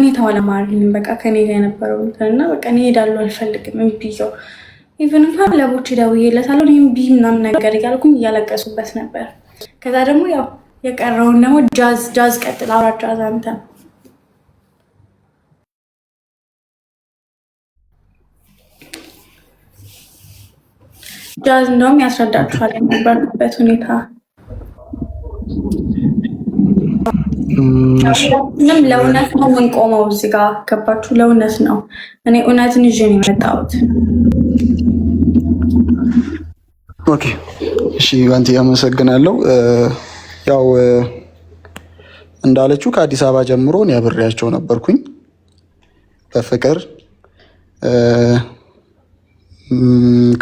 ሁኔታው አላማረኝም። በቃ ከኔ ጋር የነበረው እና በቃ እኔ እሄዳለሁ አልፈልግም ብዬው ኢቨን እንኳን ለቦቼ ደውዬለታለሁ እምቢ ምናምን ነገር እያልኩኝ እያለቀሱበት ነበር። ከዛ ደግሞ ያው የቀረውን ደግሞ ጃዝ ቀጥል አውራ ጃዝ አንተ ጃዝ እንደውም ያስረዳችኋል የነበርኩበት ሁኔታ። ምንም ለእውነት ነው የምንቆመው እዚህ ጋር ገባችሁ? ለእውነት ነው። እኔ እውነትን ይዤ ነው የመጣሁት። ኦኬ እሺ፣ ባንቺ አመሰግናለሁ። ያው እንዳለችው ከአዲስ አበባ ጀምሮ እኔ አብሬያቸው ነበርኩኝ በፍቅር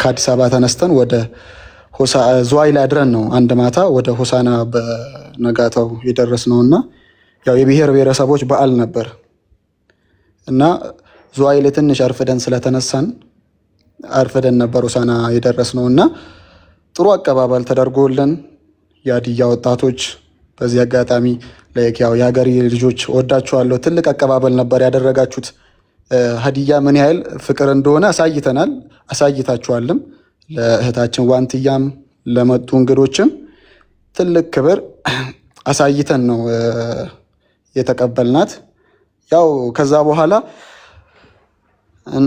ከአዲስ አበባ ተነስተን ወደ ዝዋይ ላይ አድረን ነው አንድ ማታ ወደ ሆሳና በነጋታው የደረስነው እና ያው የብሔር ብሔረሰቦች በዓል ነበር እና ዝዋይ ላይ ትንሽ አርፍደን ስለተነሳን አርፍደን ነበር ሆሳና የደረስነው እና ጥሩ አቀባበል ተደርጎልን የሀዲያ ወጣቶች በዚህ አጋጣሚ ያው የሀገሬ ልጆች ወዳችኋለሁ። ትልቅ አቀባበል ነበር ያደረጋችሁት። ሀዲያ ምን ያህል ፍቅር እንደሆነ አሳይተናል፣ አሳይታችኋልም። ለእህታችን ዋንትያም ለመጡ እንግዶችም ትልቅ ክብር አሳይተን ነው የተቀበልናት። ያው ከዛ በኋላ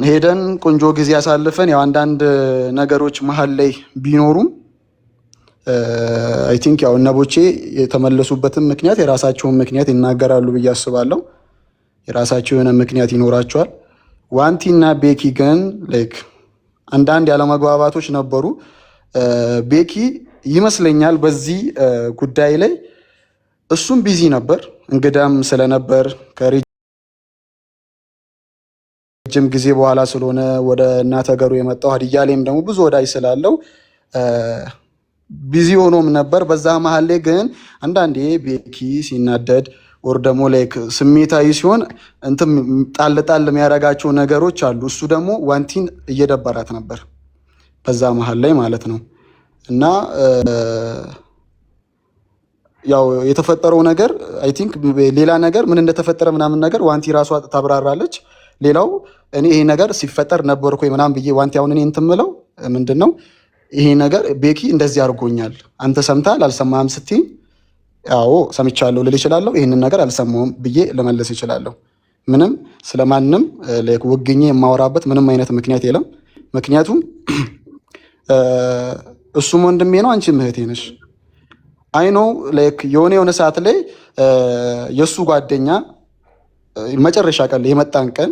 ሄደን ቆንጆ ጊዜ አሳልፈን ያው አንዳንድ ነገሮች መሀል ላይ ቢኖሩም አይ ቲንክ ያው እነቦቼ የተመለሱበትን ምክንያት የራሳቸውን ምክንያት ይናገራሉ ብዬ አስባለሁ። የራሳቸው የሆነ ምክንያት ይኖራቸዋል። ዋንቲና ቤኪ ግን አንዳንድ ያለመግባባቶች ነበሩ። ቤኪ ይመስለኛል በዚህ ጉዳይ ላይ እሱም ቢዚ ነበር፣ እንግዳም ስለነበር ከረጅም ጊዜ በኋላ ስለሆነ ወደ እናት ሀገሩ የመጣው ሀዲያ ላይም ደግሞ ብዙ ወዳጅ ስላለው ቢዚ ሆኖም ነበር። በዛ መሀል ላይ ግን አንዳንዴ ቤኪ ሲናደድ ወር ደግሞ ስሜታዊ ሲሆን እንትን ጣል የሚያደርጋቸው ነገሮች አሉ። እሱ ደግሞ ዋንቲን እየደበራት ነበር በዛ መሀል ላይ ማለት ነው። እና ያው የተፈጠረው ነገር አይ ቲንክ ሌላ ነገር ምን እንደተፈጠረ ምናምን ነገር ዋንቲ ራሷ ታብራራለች። ሌላው እኔ ይሄ ነገር ሲፈጠር ነበርኩ ምናምን ብዬ ዋንቲ አሁን እኔ እንትን የምለው ምንድነው ይሄ ነገር ቤኪ እንደዚህ አድርጎኛል አንተ ሰምተሃል አልሰማህም ስትይ አዎ ሰምቻለሁ ልል እችላለሁ። ይህንን ነገር አልሰማሁም ብዬ ልመልስ እችላለሁ። ምንም ስለማንም ወግኜ የማወራበት ምንም አይነት ምክንያት የለም። ምክንያቱም እሱም ወንድሜ ነው፣ አንቺም እህቴ ነሽ። አይኖ የሆነ ሰዓት ላይ የእሱ ጓደኛ መጨረሻ ቀን የመጣን ቀን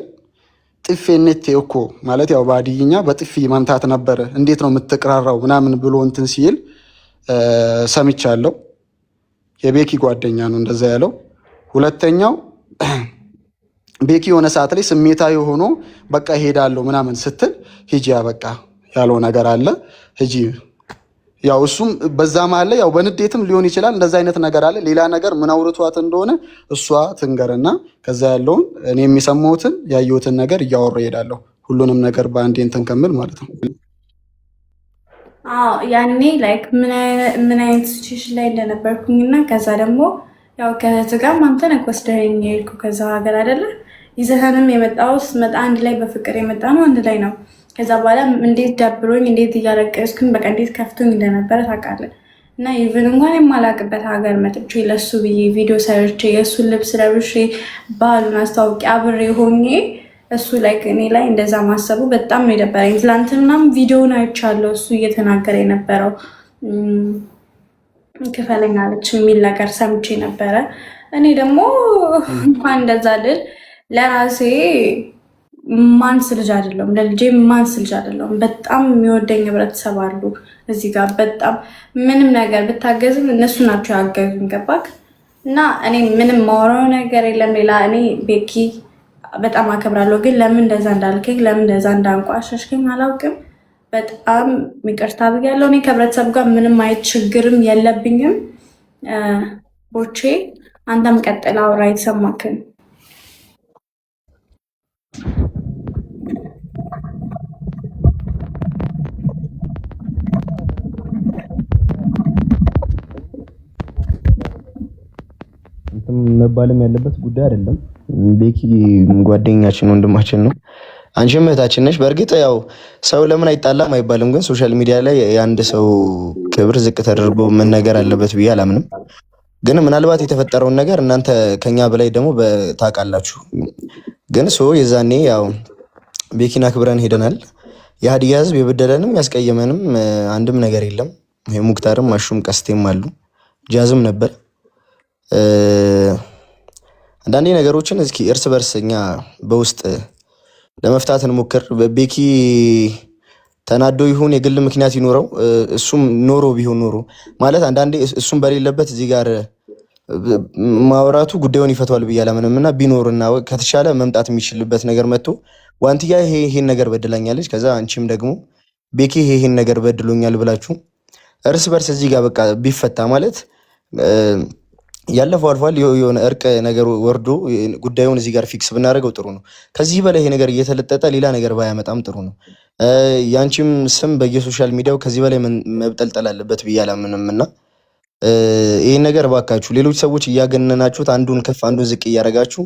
ጥፌኔቴ እኮ ማለት ያው በሀዲይኛ በጥፊ መምታት ነበረ፣ እንዴት ነው የምትቀራራው ምናምን ብሎ እንትን ሲል ሰምቻለሁ። የቤኪ ጓደኛ ነው እንደዛ ያለው። ሁለተኛው ቤኪ የሆነ ሰዓት ላይ ስሜታዊ ሆኖ በቃ ሄዳለሁ ምናምን ስትል ሂጂ በቃ ያለው ነገር አለ ሂጂ። ያው እሱም በዛ መሀል ላይ ያው በንዴትም ሊሆን ይችላል እንደዛ አይነት ነገር አለ። ሌላ ነገር ምን አውርቷት እንደሆነ እሷ ትንገርና ከዛ ያለውን እኔ የሚሰማሁትን ያየሁትን ነገር እያወራ እሄዳለሁ። ሁሉንም ነገር በአንዴ እንትን ከምል ማለት ነው። ያኔ ምን አይነት ሲቹዌሽን ላይ እንደነበርኩኝና ከዛ ደግሞ ያው ከእህት ጋር አንተ ነህ ወስደኸኝ የሄድኩ ከዛ ሀገር አይደለ ይዘኸንም የመጣው ስትመጣ አንድ ላይ በፍቅር የመጣ ነው አንድ ላይ ነው። ከዛ በኋላ እንዴት ደብሮኝ እንዴት እያለቀስኩኝ በቃ እንዴት ከፍቶኝ እንደነበረ ታውቃለህ። እና ኢቭን እንኳን የማላውቅበት ሀገር መጥቼ ለሱ ብዬ ቪዲዮ ሰርቼ የእሱን ልብስ ለብሼ ባህሉን አስታውቂ አብሬ ሆኜ እሱ እኔ ላይ እንደዛ ማሰቡ በጣም ነው የደበረኝ። ትላንትናም ቪዲዮውን አይቻለሁ እሱ እየተናገረ የነበረው ክፈለኛለች የሚል ነገር ሰምቼ ነበረ። እኔ ደግሞ እንኳን እንደዛ ልል ለራሴ ማንስ ልጅ አይደለም፣ ለልጄ ማንስ ልጅ አይደለም። በጣም የሚወደኝ ህብረተሰብ አሉ እዚህ ጋር። በጣም ምንም ነገር ብታገዝም እነሱ ናቸው ያገዙኝ። ገባክ? እና እኔ ምንም ማወራው ነገር የለም ሌላ። እኔ ቤኪ በጣም አከብራለሁ፣ ግን ለምን እንደዛ እንዳልከኝ ለምን እንደዛ እንዳንቋሸሽከኝ አላውቅም። በጣም ይቅርታ ብያለሁ። እኔ ከህብረተሰብ ጋር ምንም አይነት ችግርም የለብኝም። ቦቼ አንተም ቀጥል አውራ የተሰማክን። መባልም ያለበት ጉዳይ አይደለም። ቤኪ ጓደኛችን ወንድማችን ነው። አንቺም እህታችን ነሽ። በእርግጥ ያው ሰው ለምን አይጣላም አይባልም፣ ግን ሶሻል ሚዲያ ላይ የአንድ ሰው ክብር ዝቅ ተደርጎ መነገር አለበት ብዬ አላምንም። ግን ምናልባት የተፈጠረውን ነገር እናንተ ከኛ በላይ ደግሞ ታውቃላችሁ። ግን የዛኔ ያው ቤኪን አክብረን ሄደናል። የሀዲያ ህዝብ የበደለንም ያስቀየመንም አንድም ነገር የለም። ሙክታርም አሹም ቀስቴም አሉ፣ ጃዝም ነበር። አንዳንዴ ነገሮችን እስኪ እርስ በርስ እኛ በውስጥ ለመፍታት እንሞክር። ቤኪ ተናዶ ይሁን የግል ምክንያት ይኖረው፣ እሱም ኖሮ ቢሆን ኖሮ ማለት አንዳንዴ እሱም በሌለበት እዚህ ጋር ማውራቱ ጉዳዩን ይፈቷል ብዬ አላምንም። እና ቢኖርና ከተቻለ መምጣት የሚችልበት ነገር መጥቶ ዋንትያ ይሄን ነገር በድላኛለች፣ ከዛ አንቺም ደግሞ ቤኪ ይሄን ነገር በድሎኛል ብላችሁ እርስ በርስ እዚህ ጋር በቃ ቢፈታ ማለት ያለፈው አልፏል። የሆነ እርቅ ነገር ወርዶ ጉዳዩን እዚህ ጋር ፊክስ ብናደርገው ጥሩ ነው። ከዚህ በላይ ይሄ ነገር እየተለጠጠ ሌላ ነገር ባያመጣም ጥሩ ነው። ያንቺም ስም በየሶሻል ሚዲያው ከዚህ በላይ መብጠልጠል አለበት ብዬ አላምንም። እና ይሄን ነገር ባካችሁ ሌሎች ሰዎች እያገነናችሁት አንዱን ከፍ አንዱን ዝቅ እያደረጋችሁ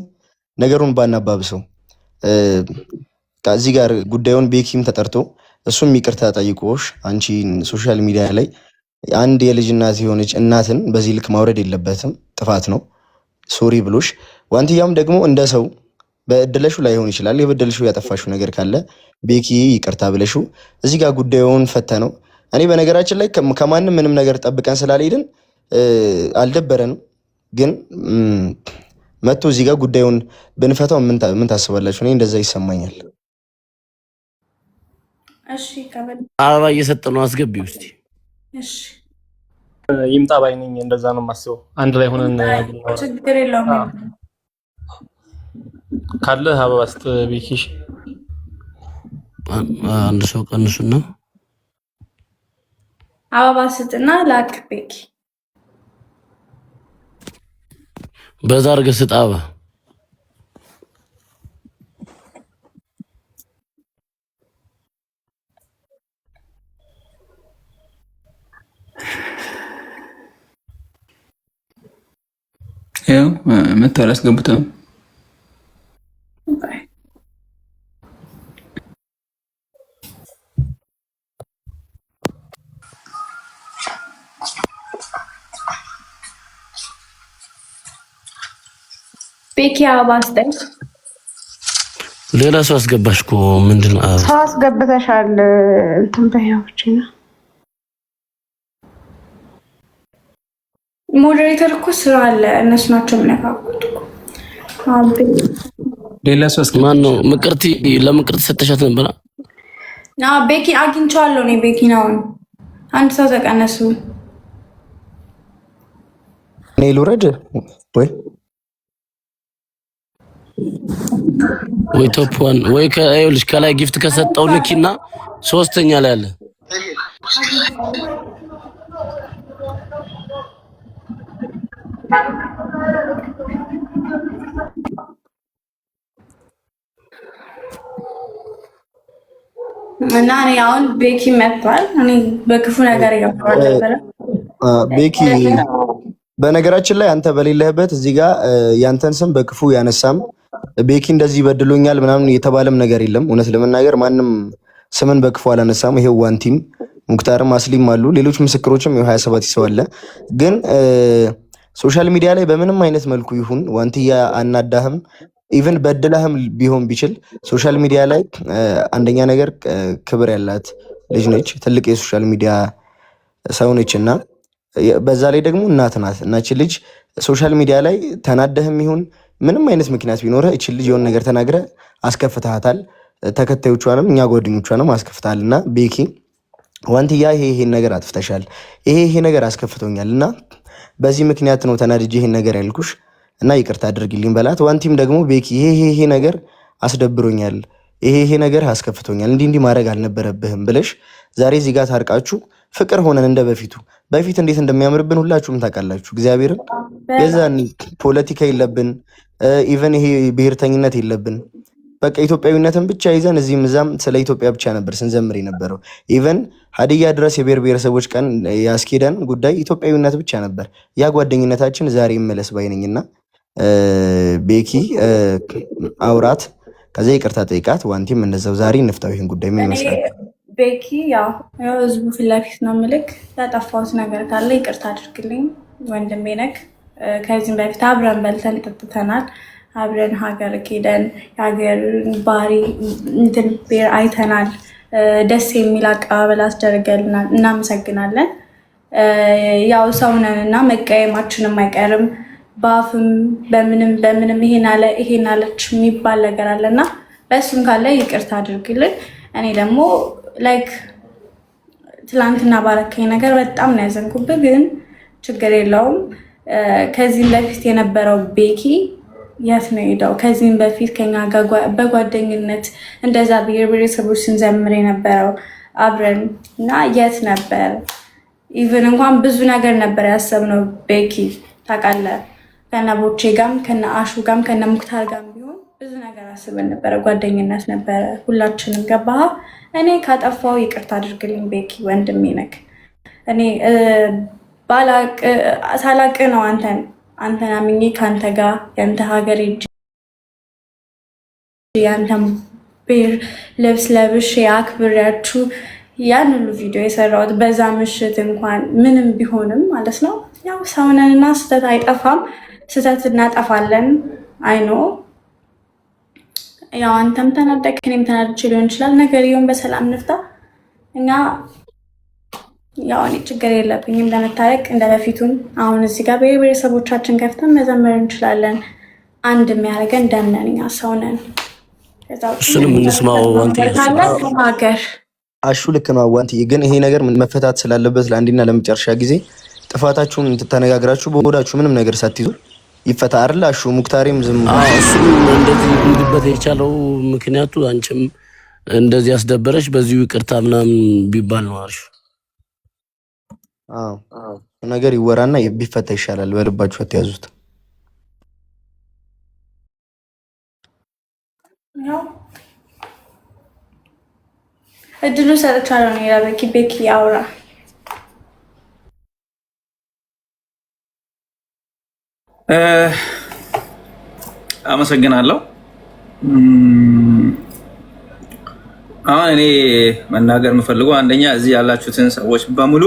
ነገሩን ባናባብሰው። ከዚህ ጋር ጉዳዩን ቤኪም ተጠርቶ እሱም ይቅርታ ጠይቆሽ አንቺ ሶሻል ሚዲያ ላይ አንድ የልጅ እናት የሆነች እናትን በዚህ ልክ ማውረድ የለበትም፣ ጥፋት ነው። ሶሪ ብሎሽ ዋንትያም ደግሞ እንደ ሰው በእድለሹ ላይሆን ይችላል የበደልሹ ያጠፋሽው ነገር ካለ ቤኪ ይቅርታ ብለሹ እዚህ ጋር ጉዳዩን ፈተ ነው። እኔ በነገራችን ላይ ከማንም ምንም ነገር ጠብቀን ስላልሄድን አልደበረንም። ግን መጥቶ እዚህ ጋር ጉዳዩን ብንፈታው ምን ታስባላችሁ? እኔ እንደዛ ይሰማኛል። እሺ አበባ እየሰጠ ነው፣ አስገቢው እስቲ። እሺ ይምጣ ባይ ነኝ። እንደዛ ነው የማስበው። አንድ ላይ ሆነን ችግር የለውም ካለ አበባ ስጥ ቤኪሽ። አንድ ሰው ቀንሱና አበባ ስጥና ላክ ቤኪ። በዛ አድርገህ ስጥ አበባ። ያው መታወቂያ አስገብተው ቤኪ አበባ አስጠኝ። ሌላ ሰው አስገባሽ እኮ ምንድን ነው? ሰው አስገብተሻል። እንትን በያዎች ነው ሞዴሬተር እኮ ስራ አለ። እነሱ ናቸው የሚነካኩት እኮ። ሌላ ሰው ማን ነው? ምቅርቲ ለምቅርቲ ሰተሻት ነበር? ቤኪ አግኝቼዋለሁ እኔ ቤኪ ነው። አንድ ሰው ተቀነሱ። እኔ ልውረድ ወይ ቶፕ ዋን ወይ ከአይልሽ ከላይ ጊፍት ከሰጠው ንኪና ሶስተኛ ላይ አለ። እና እኔ አሁን ቤኪ መጥቷል። እኔ በክፉ ነገር እያወራሁ ነበር። ቤኪ በነገራችን ላይ አንተ በሌለህበት እዚህ ጋር ያንተን ስም በክፉ ያነሳም ቤኪ እንደዚህ በድሎኛል ምናምን የተባለም ነገር የለም። እውነት ለመናገር ማንም ስምን በክፉ አላነሳም። ይሄው ዋንቲም ሙክታርም አስሊም አሉ፣ ሌሎች ምስክሮችም 27 ሰው አለ። ግን ሶሻል ሚዲያ ላይ በምንም አይነት መልኩ ይሁን ዋንትያ አናዳህም ኢቭን በድላህም ቢሆን ቢችል ሶሻል ሚዲያ ላይ አንደኛ ነገር ክብር ያላት ልጅ ነች፣ ትልቅ የሶሻል ሚዲያ ሰው ነች እና በዛ ላይ ደግሞ እናት ናት። እናች ልጅ ሶሻል ሚዲያ ላይ ተናደህም ይሁን ምንም አይነት ምክንያት ቢኖረ እቺ ልጅ የሆነ ነገር ተናግረ አስከፍተሃታል፣ ተከታዮቿንም እኛ ጓደኞቿንም አስከፍተሃል። እና ቤኪ ዋንትያ ይሄን ነገር አጥፍተሻል፣ ይሄ ነገር አስከፍቶኛል እና በዚህ ምክንያት ነው ተናድጄ ይሄን ነገር ያልኩሽ እና ይቅርታ አድርግልኝ በላት። ዋንቲም ደግሞ ቤኪ ይሄ ነገር አስደብሮኛል፣ ይሄ ነገር አስከፍቶኛል፣ እንዲህ ማድረግ አልነበረብህም ብለሽ ዛሬ እዚህ ጋር ታርቃችሁ ፍቅር ሆነን እንደ በፊት እንዴት እንደሚያምርብን ሁላችሁም ታውቃላችሁ። እግዚአብሔርን የዛን ፖለቲካ የለብን፣ ኢቨን ይሄ ብሔርተኝነት የለብን። በቃ ኢትዮጵያዊነትን ብቻ ይዘን እዚህም እዛም ስለ ኢትዮጵያ ብቻ ነበር ስንዘምር የነበረው። ኢቨን ሀዲያ ድረስ የብሔር ብሔረሰቦች ቀን ያስኬደን ጉዳይ ኢትዮጵያዊነት ብቻ ነበር። ያ ጓደኝነታችን ዛሬ ይመለስ ባይነኝና ቤኪ አውራት፣ ከዛ ይቅርታ ጠይቃት። ዋንቲም እንደዛው ዛሬ እንፍታው ይሄን ጉዳይ። ምን ይመስላል? ቤኪ ያው ህዝቡ ፊት ለፊት ነው የምልክ። ያጠፋሁት ነገር ካለ ይቅርታ አድርግልኝ ወንድሜ ነክ። ከዚህም በፊት አብረን በልተን ጠጥተናል። አብረን ሀገር ሄደን የሀገር ባህሪ እንትን ቤር አይተናል። ደስ የሚል አቀባበል አስደርገልናል። እናመሰግናለን። ያው ሰውነን እና መቀየማችንም አይቀርም። በአፍም በምንም ይሄን አለች የሚባል ነገር አለና በእሱም ካለ ይቅርታ አድርግልን። እኔ ደግሞ ላይክ ትላንትና ባረከኝ ነገር በጣም ነው ያዘንኩብህ፣ ግን ችግር የለውም። ከዚህም በፊት የነበረው ቤኪ የት ነው ሄደው? ከዚህም በፊት ከኛ ጋር በጓደኝነት እንደዛ ብሔር ብሔረሰቦች ስንዘምር የነበረው አብረን እና የት ነበር? ኢቨን እንኳን ብዙ ነገር ነበር ያሰብነው። ቤኪ ታውቃለህ፣ ከነ ቦቼ ጋም ከነ አሹ ጋም ከነ ሙክታር ጋም ቢሆን ብዙ ነገር አስበን ነበረ። ጓደኝነት ነበረ ሁላችንም። ገባህ? እኔ ካጠፋው ይቅርታ አድርግልኝ ቤኪ ወንድሜ ነክ። እኔ ሳላቅ ነው አንተን አምኜ ከአንተ ጋር ያንተ ሀገር ሄጄ ያንተን ብሔር ልብስ ለብሼ አክብሬያችሁ ያን ሁሉ ቪዲዮ የሰራሁት በዛ ምሽት እንኳን ምንም ቢሆንም ማለት ነው። ያው ሰውነንና ስህተት አይጠፋም፣ ስህተት እናጠፋለን። አይኖ ያው አንተም ተናደቅ እኔም ተናድቼ ሊሆን ይችላል። ነገርየውን በሰላም ንፍታ። እኛ ያው እኔ ችግር የለብኝም ለመታረቅ እንደ በፊቱን። አሁን እዚህ ጋር ብሔረሰቦቻችን ከፍተን መዘመር እንችላለን። አንድ የሚያደርገን ደምነን እኛ ሰው ነን። እሱንም እንስማው። ሀገር አሹ ልክ ነው አዋንቲ፣ ግን ይሄ ነገር መፈታት ስላለበት ለአንድና ለመጨረሻ ጊዜ ጥፋታችሁን ተነጋግራችሁ በወዳችሁ ምንም ነገር ሳትይዙ ይፈታ አይደል? አሹ ሙክታሪም ዝም እሱም እንደዚህ እንዲበት የቻለው ምክንያቱ አንቺም እንደዚህ ያስደበረሽ በዚሁ ይቅርታ ምናምን ቢባል ነው አርሹ። ነገር ይወራና ቢፈታ ይሻላል። በልባችሁ አትያዙት። እድሉ ሰጥቻለሁ ነው ያበቂ ቤኪ ያውራ። አመሰግናለሁ። አሁን እኔ መናገር የምፈልገው አንደኛ እዚህ ያላችሁትን ሰዎች በሙሉ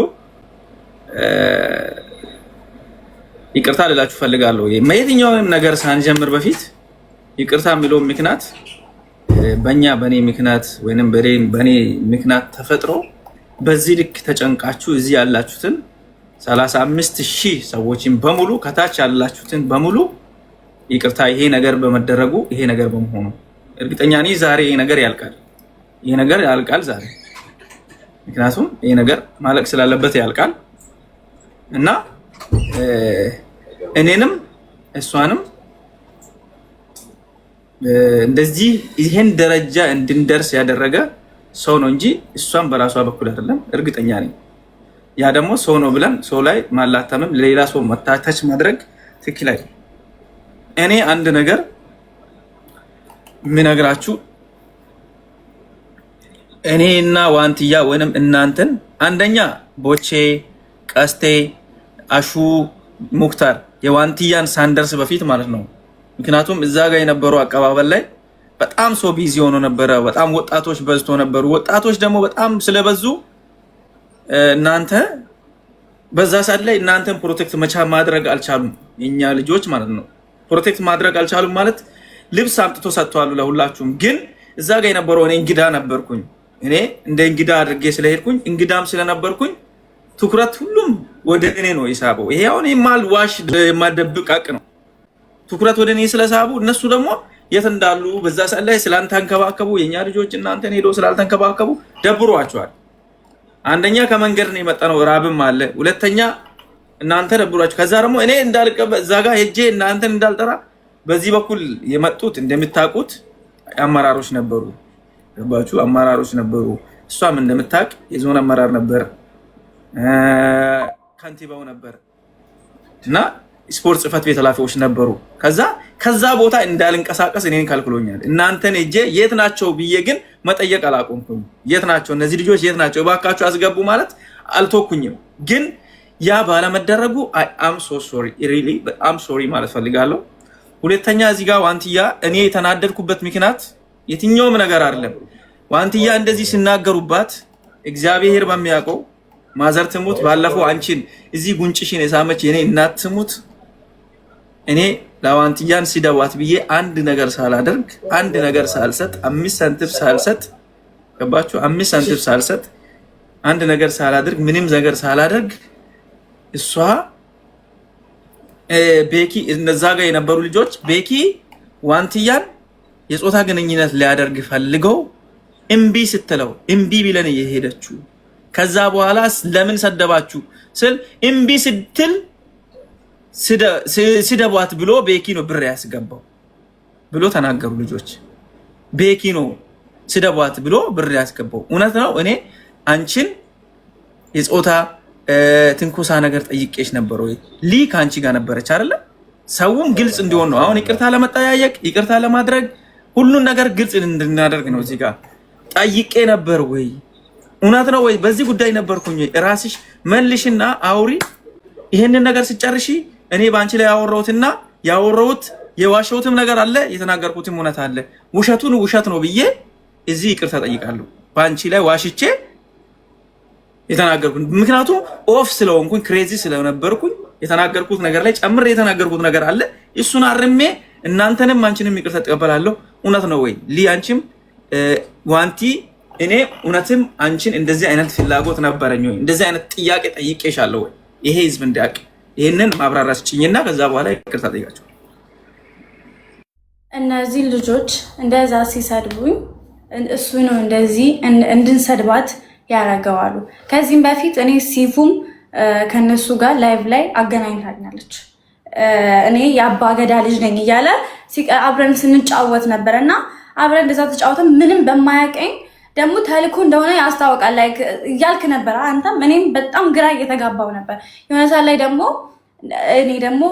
ይቅርታ ልላችሁ ፈልጋለሁ። የትኛውንም ነገር ሳንጀምር በፊት ይቅርታ የሚለው ምክንያት በእኔ ምክንያት ወይንም በእኔ ምክንያት ተፈጥሮ በዚህ ልክ ተጨንቃችሁ እዚህ ያላችሁትን 35,000 ሰዎችን በሙሉ ከታች ያላችሁትን በሙሉ ይቅርታ ይሄ ነገር በመደረጉ ይሄ ነገር በመሆኑ እርግጠኛ ነኝ ዛሬ ይሄ ነገር ያልቃል ዛሬ። ምክንያቱም ይሄ ነገር ማለቅ ስላለበት ያልቃል እና እኔንም እሷንም እንደዚህ ይሄን ደረጃ እንድንደርስ ያደረገ ሰው ነው እንጂ እሷን በራሷ በኩል አይደለም፣ እርግጠኛ ነኝ። ያ ደግሞ ሰው ነው ብለን ሰው ላይ ማላተምም ለሌላ ሰው መታተች ማድረግ ትክክል አይደለም። እኔ አንድ ነገር ምነግራችሁ እኔና ዋንትያ ወይንም እናንተን አንደኛ ቦቼ፣ ቀስቴ፣ አሹ፣ ሙክታር የዋንትያን ሳንደርስ በፊት ማለት ነው። ምክንያቱም እዛ ጋር የነበረው አቀባበል ላይ በጣም ሰው ቢዚ ሆኖ ነበረ። በጣም ወጣቶች በዝቶ ነበሩ። ወጣቶች ደግሞ በጣም ስለበዙ እናንተ በዛ ሰዓት ላይ እናንተን ፕሮቴክት ማድረግ አልቻሉም። የኛ ልጆች ማለት ነው ፕሮቴክት ማድረግ አልቻሉም ማለት ልብስ አምጥቶ ሰጥተዋል ለሁላችሁም። ግን እዛ ጋር የነበረው እኔ እንግዳ ነበርኩኝ። እኔ እንደ እንግዳ አድርጌ ስለሄድኩኝ እንግዳም ስለነበርኩኝ ትኩረት ሁሉም ወደ እኔ ነው የሳበው። ይሄ አሁን የማልዋሽ የማደብቅ ሀቅ ነው። ትኩረት ወደ እኔ ስለሳቡ እነሱ ደግሞ የት እንዳሉ በዛ ሰዓት ላይ ስላልተንከባከቡ የኛ ልጆች እናንተን ሄዶ ስላልተንከባከቡ ደብሯቸዋል። አንደኛ ከመንገድ ነው የመጣነው፣ ራብም አለ። ሁለተኛ እናንተ ደብሯቸው። ከዛ ደግሞ እኔ እንዳልቀበ እዛ ጋር ሄጄ እናንተን እንዳልጠራ በዚህ በኩል የመጡት እንደምታውቁት አመራሮች ነበሩ። ገባችሁ? አመራሮች ነበሩ። እሷም እንደምታውቅ የዞን አመራር ነበር፣ ከንቲባው ነበር እና ስፖርት ጽህፈት ቤት ኃላፊዎች ነበሩ። ከዛ ቦታ እንዳልንቀሳቀስ እኔን ከልክሎኛል። እናንተን ሄጄ የት ናቸው ብዬ ግን መጠየቅ አላቆምኩም። የት ናቸው እነዚህ ልጆች የት ናቸው እባካችሁ አስገቡ ማለት አልተወኩኝም። ግን ያ ባለመደረጉ አም ሶሪ ማለት ፈልጋለሁ። ሁለተኛ እዚህ ጋር ዋንትያ እኔ የተናደድኩበት ምክንያት የትኛውም ነገር አይደለም። ዋንትያ እንደዚህ ሲናገሩባት እግዚአብሔር በሚያውቀው ማዘር ትሙት፣ ባለፈው አንቺን እዚህ ጉንጭሽን የሳመች የኔ እናት ትሙት፣ እኔ ለዋንትያን ሲደዋት ብዬ አንድ ነገር ሳላደርግ አንድ ነገር ሳልሰጥ 5 ሳንቲም ሳልሰጥ ገባችሁ? 5 ሳንቲም ሳልሰጥ አንድ ነገር ሳላደርግ ምንም ነገር ሳላደርግ እሷ ቤኪ እነዛ ጋር የነበሩ ልጆች ቤኪ ዋንትያን የጾታ ግንኙነት ሊያደርግ ፈልገው እምቢ ስትለው እምቢ ቢለን እየሄደችው ከዛ በኋላ ለምን ሰደባችሁ ስል እምቢ ስትል ስደቧት ብሎ ቤኪ ነው ብር ያስገባው ብሎ ተናገሩ ልጆች። ቤኪ ነው ስደቧት ብሎ ብር ያስገባው። እውነት ነው። እኔ አንቺን የጾታ ትንኩሳ ነገር ጠይቄሽ ነበር ወይ? ሊክ አንቺ ጋር ነበረች አይደለ? ሰውም ግልጽ እንዲሆን ነው። አሁን ይቅርታ ለመጠያየቅ ይቅርታ ለማድረግ ሁሉን ነገር ግልጽ እንድናደርግ ነው። እዚህ ጋር ጠይቄ ነበር ወይ? እውነት ነው ወይ? በዚህ ጉዳይ ነበርኩኝ ወይ? ራስሽ መልሽና አውሪ። ይሄንን ነገር ሲጨርሺ እኔ ባንቺ ላይ ያወራሁትና ያወራሁት የዋሸሁትም ነገር አለ፣ የተናገርኩትም እውነት አለ። ውሸቱን ውሸት ነው ብዬ እዚህ ይቅርታ ጠይቃለሁ። ባንቺ ላይ ዋሽቼ የተናገርኩት ምክንያቱም ኦፍ ስለሆንኩኝ ክሬዚ ስለነበርኩኝ የተናገርኩት ነገር ላይ ጨምሬ የተናገርኩት ነገር አለ። እሱን አርሜ እናንተንም አንቺንም ይቅርታ ተቀበላለሁ። እውነት ነው ወይ ሊ? አንቺም ዋንቲ እኔ እውነትም አንቺን እንደዚህ አይነት ፍላጎት ነበረኝ ወይ? እንደዚህ አይነት ጥያቄ ጠይቄሻለሁ ወይ? ይሄ ህዝብ እንዲያውቅ ይሄንን ማብራሪያ ስጭኝና ከዛ በኋላ ይቅርታ ጠይቃቸው። እነዚህ ልጆች እንደዛ ሲሰድቡኝ እሱ ነው እንደዚህ እንድንሰድባት ያረጋዋሉ። ከዚህም በፊት እኔ ሲፉም ከነሱ ጋር ላይቭ ላይ አገናኝታኛለች። እኔ የአባ ገዳ ልጅ ነኝ እያለ አብረን ስንጫወት ነበር እና አብረን እንደዛ ተጫወተን ምንም በማያቀኝ ደግሞ ተልኮ እንደሆነ ያስታውቃል ላይ እያልክ ነበር አንተም እኔም በጣም ግራ እየተጋባው ነበር። የሆነ ሰዓት ላይ ደግሞ እኔ ደግሞ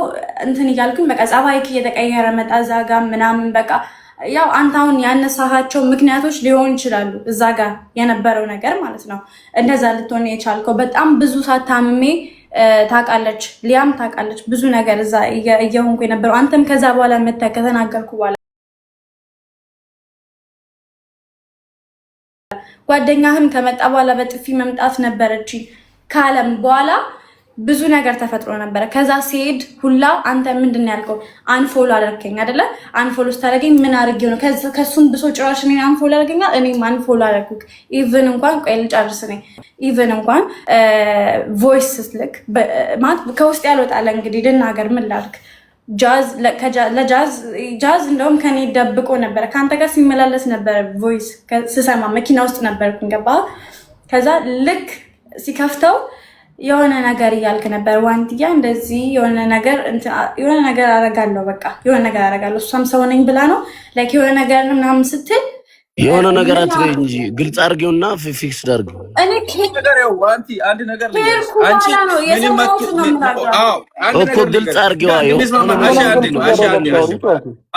እንትን እያልኩኝ በቃ ጸባይክ እየተቀየረ መጣ እዛ ጋር ምናምን በቃ ያው አንተ አሁን ያነሳሃቸው ምክንያቶች ሊሆን ይችላሉ እዛ ጋር የነበረው ነገር ማለት ነው። እንደዛ ልትሆን የቻልከው በጣም ብዙ ሳታምሜ ታውቃለች፣ ሊያም ታውቃለች ብዙ ነገር እዛ እየሆንኩ የነበረው አንተም ከዛ በኋላ መተህ ከተናገርኩ በኋላ ጓደኛህም ከመጣ በኋላ በጥፊ መምጣት ነበረች ካለም በኋላ ብዙ ነገር ተፈጥሮ ነበረ። ከዛ ሲሄድ ሁላ አንተ ምንድን ነው ያልከው? አንፎሎ አደረከኝ አይደለ? አንፎሎ ስታደርገኝ ምን አድርጌው ነው? ከሱም ብሶ ጭራሽ እኔን አንፎሎ አደረገኛል። እኔም አንፎሎ አደረኩክ። ኢቭን እንኳን ቆይ ልጨርስ ነኝ። ኢቭን እንኳን ቮይስ ስትልክ ማለት ከውስጥ ያልወጣለ እንግዲህ ልናገር ምን ላድርግ? ጃዝ እንደውም ከኔ ደብቆ ነበረ። ከአንተ ጋር ሲመላለስ ነበረ ቮይስ ስሰማ መኪና ውስጥ ነበርኩኝ። ገባ? ከዛ ልክ ሲከፍተው የሆነ ነገር እያልክ ነበር ዋንትያ እንደዚህ የሆነ ነገር አረጋለሁ በቃ የሆነ ነገር አረጋለሁ እሷም ሰው ነኝ ብላ ነው ላይክ የሆነ ነገር ምናምን ስትል የሆነ ነገር አትበይ እንጂ ግልጽ አድርጌውና ፊክስ አድርጌው። እኔ ነገር ያው ዋንቲ አንድ ነገር አንቺ እኮ ግልጽ አድርጌው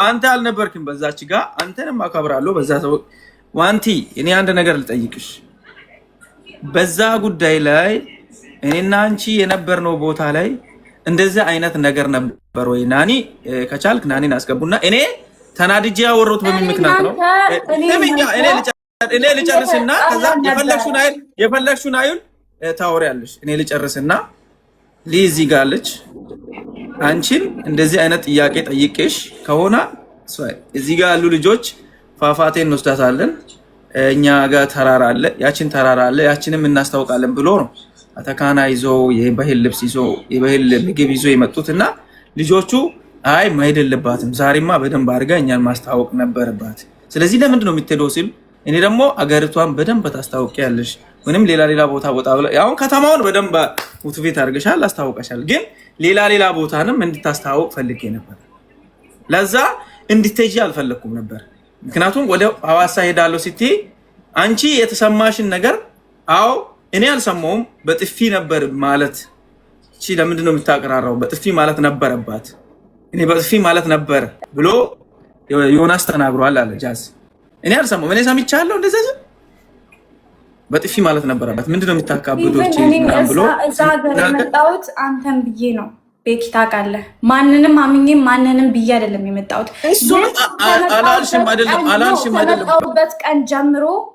አንተ አልነበርክም በዛች ጋር አንተንም አከብራለሁ በዛ ሰው ዋንቲ እኔ አንድ ነገር ልጠይቅሽ በዛ ጉዳይ ላይ እኔና አንቺ የነበርነው ቦታ ላይ እንደዚህ አይነት ነገር ነበር ወይ? ናኒ ከቻልክ ናኒን አስገቡና እኔ ተናድጄ ያወራሁት በምን ምክንያት ነው? እኔ ልጨርስና ከዛ የፈለግሽውን አይል ታወሪያለሽ። እኔ ልጨርስና ሊዚ ጋለች አንቺን እንደዚህ አይነት ጥያቄ ጠይቄሽ ከሆነ እዚህ ጋር ያሉ ልጆች ፋፋቴን እንወስዳታለን እኛ ጋር ተራራ አለ ያችን ተራራ አለ ያችንም እናስታውቃለን ብሎ ነው አተካና ይዞ የባህል ልብስ ይዞ የባህል ምግብ ይዞ የመጡትና ልጆቹ አይ ማይድ የለባትም ዛሬማ በደንብ አድርጋ እኛን ማስታወቅ ነበረባት። ስለዚህ ለምንድን ነው የምትሄደው ሲል እኔ ደግሞ አገሪቷን በደንብ ታስታውቂያለሽ ወይንም ሌላ ቦታ ብለ ያው ከተማውን በደንብ ሞቲቬት አድርገሻል አስታውቀሻል፣ ግን ሌላ ቦታንም እንድታስታውቅ ፈልጌ ነበር። ለዛ እንድትሄጂ አልፈለኩም ነበር። ምክንያቱም ወደ ሐዋሳ ሄዳለሁ ስትይ አንቺ የተሰማሽን ነገር አው እኔ አልሰማውም በጥፊ ነበር ማለት እቺ ለምንድን ነው የምታቀራራው? በጥፊ ማለት ነበረባት እኔ በጥፊ ማለት ነበር ብሎ ዮናስ ተናግሯል አለ ጃዝ። እኔ አልሰማውም እኔ ሰምቻለሁ እንደዚህ በጥፊ ማለት ነበረባት ምንድን ነው የምታካብዶች ብሎ እዛ ሀገር የመጣሁት አንተን ብዬ ነው ቤኪ ታውቃለህ፣ ማንንም አምኜ ማንንም ብዬ አይደለም የመጣሁት። እሱን አላልሽም አይደለም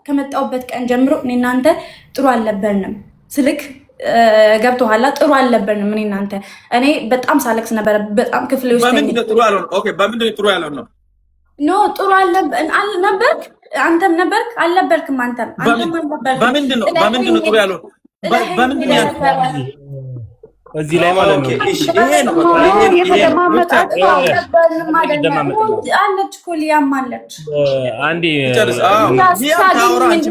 ከመጣሁበት ቀን ጀምሮ እኔ እናንተ ጥሩ አልነበርንም ስልክ ገብቶሃል? ጥሩ አልነበርንም እኔ እናንተ። እኔ በጣም ሳለቅስ ነበረ። በጣም ክፍሌ ውስጥ በምንድን ነው ጥሩ ያልሆነው? ኦኬ፣ በምንድን ነው ጥሩ ያልሆነው? ኖ ጥሩ ነበርክ፣ አንተም ነበርክ፣ አልነበርክም አንተም አልነበርክም። በምንድን ነው ጥሩ ያልሆነው? በምንድን ነው እዚህ ላይ ማለት ነው። ይሄ ነው አለች እኮ ሊያም አለች። አንዴ ሊያም ታውራ አንቺ